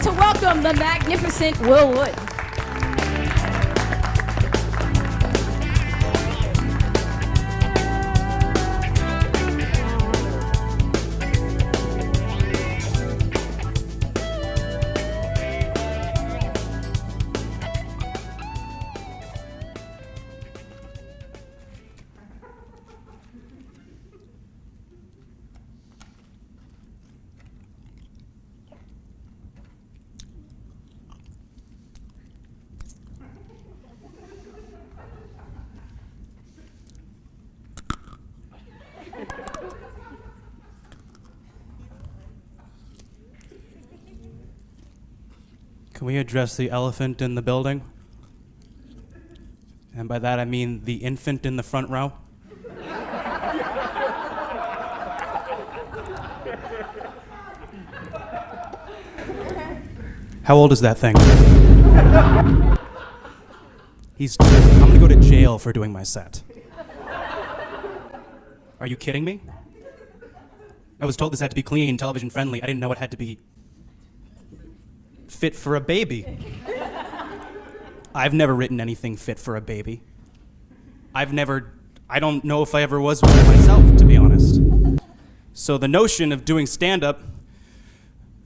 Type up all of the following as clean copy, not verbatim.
to welcome the magnificent Will Wood. Can we address the elephant in the building? And by that I mean the infant in the front row. How old is that thing? He's 2. I'm gonna go to jail for doing my set. Are you kidding me? I was told this had to be clean, television friendly. I didn't know it had to be fit for a baby. I've never written anything fit for a baby. I don't know if I ever was one myself, to be honest. So the notion of doing stand-up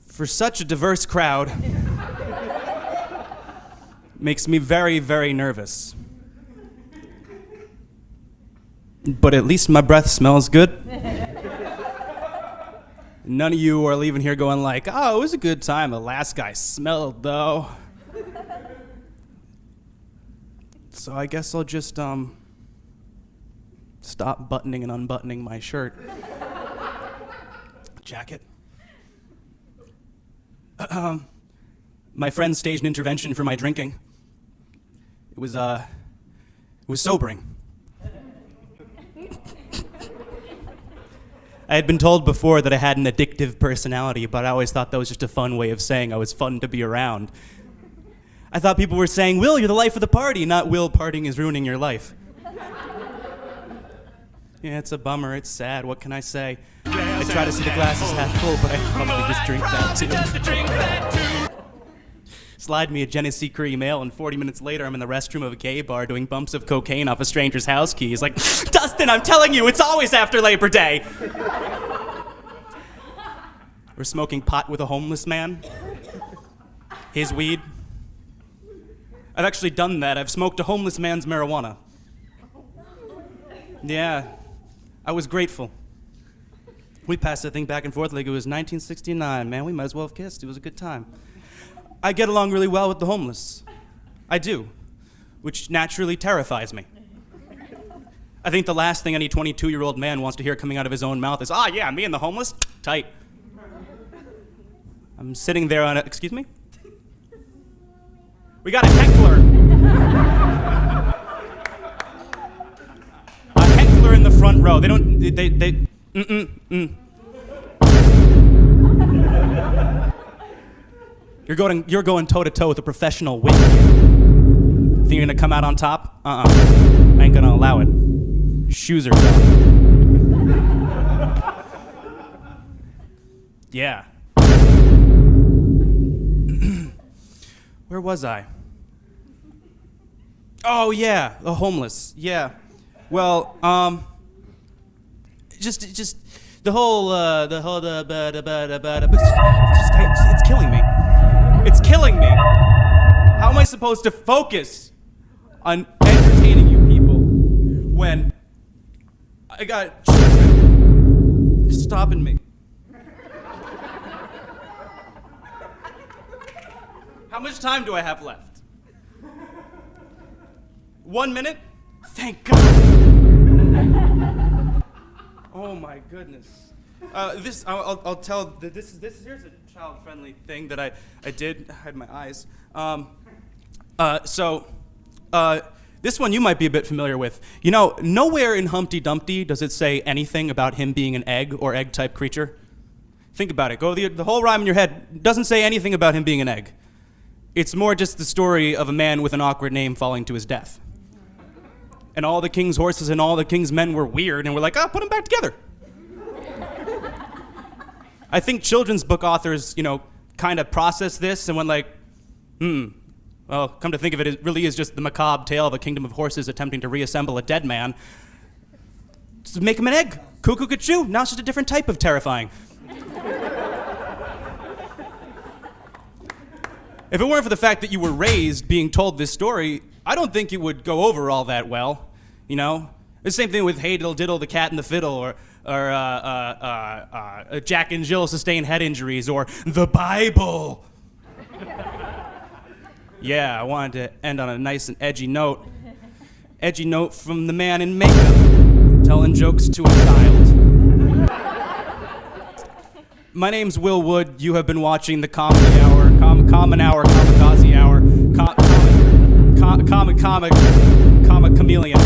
for such a diverse crowd makes me very, very nervous. But at least my breath smells good. None of you are leaving here going like, oh, it was a good time. The last guy smelled, though. So I guess I'll just, stop buttoning and unbuttoning my shirt. Jacket. My friend staged an intervention for my drinking. It was sobering. I had been told before that I had an addictive personality, but I always thought that was just a fun way of saying I was fun to be around. I thought people were saying, Will, you're the life of the party, not Will, partying is ruining your life. Yeah, it's a bummer, it's sad, what can I say? I try to see the glasses half full, but I probably just drink that too. Slide me a Genesee Cream Ale, and 40 minutes later I'm in the restroom of a gay bar doing bumps of cocaine off a stranger's house key. He's like, Dustin, I'm telling you, it's always after Labor Day. We're smoking pot with a homeless man. His weed. I've actually done that. I've smoked a homeless man's marijuana. Yeah, I was grateful. We passed that thing back and forth like it was 1969, man. We might as well have kissed. It was a good time. I get along really well with the homeless. I do, which naturally terrifies me. I think the last thing any 22-year-old man wants to hear coming out of his own mouth is, yeah, me and the homeless? Tight. I'm sitting there on excuse me? We got a heckler. A heckler in the front row. You're going toe to toe with a professional wit. Think you're gonna come out on top? I ain't gonna allow it. Shoes are done. Yeah. Where was I? Oh yeah, the homeless. Yeah. Well, just the whole it's killing me. It's killing me. How am I supposed to focus on entertaining you people when I got children stopping me? How much time do I have left? 1 minute? Thank God. Oh my goodness. I'll tell. Here's a child-friendly thing that I did. I hide my eyes. This one you might be a bit familiar with. You know, nowhere in Humpty Dumpty does it say anything about him being an egg or egg-type creature. Think about it. Go the whole rhyme in your head. It doesn't say anything about him being an egg. It's more just the story of a man with an awkward name falling to his death. And all the king's horses and all the king's men were weird, and we're like, put them back together. I think children's book authors, kind of processed this and went like, well, come to think of it, it really is just the macabre tale of a kingdom of horses attempting to reassemble a dead man. Just make him an egg. Cuckoo choo. Now it's just a different type of terrifying. If it weren't for the fact that you were raised being told this story, I don't think it would go over all that well. You know? The same thing with Hey Diddle Diddle, the Cat and the Fiddle, or Jack and Jill sustain head injuries, or the Bible. Yeah, I wanted to end on a nice and edgy note. Edgy note from the man in makeup, telling jokes to a child. My name's Will Wood. You have been watching the Comedy Hour, Common Hour, Kamikaze Hour, Comic Chameleon.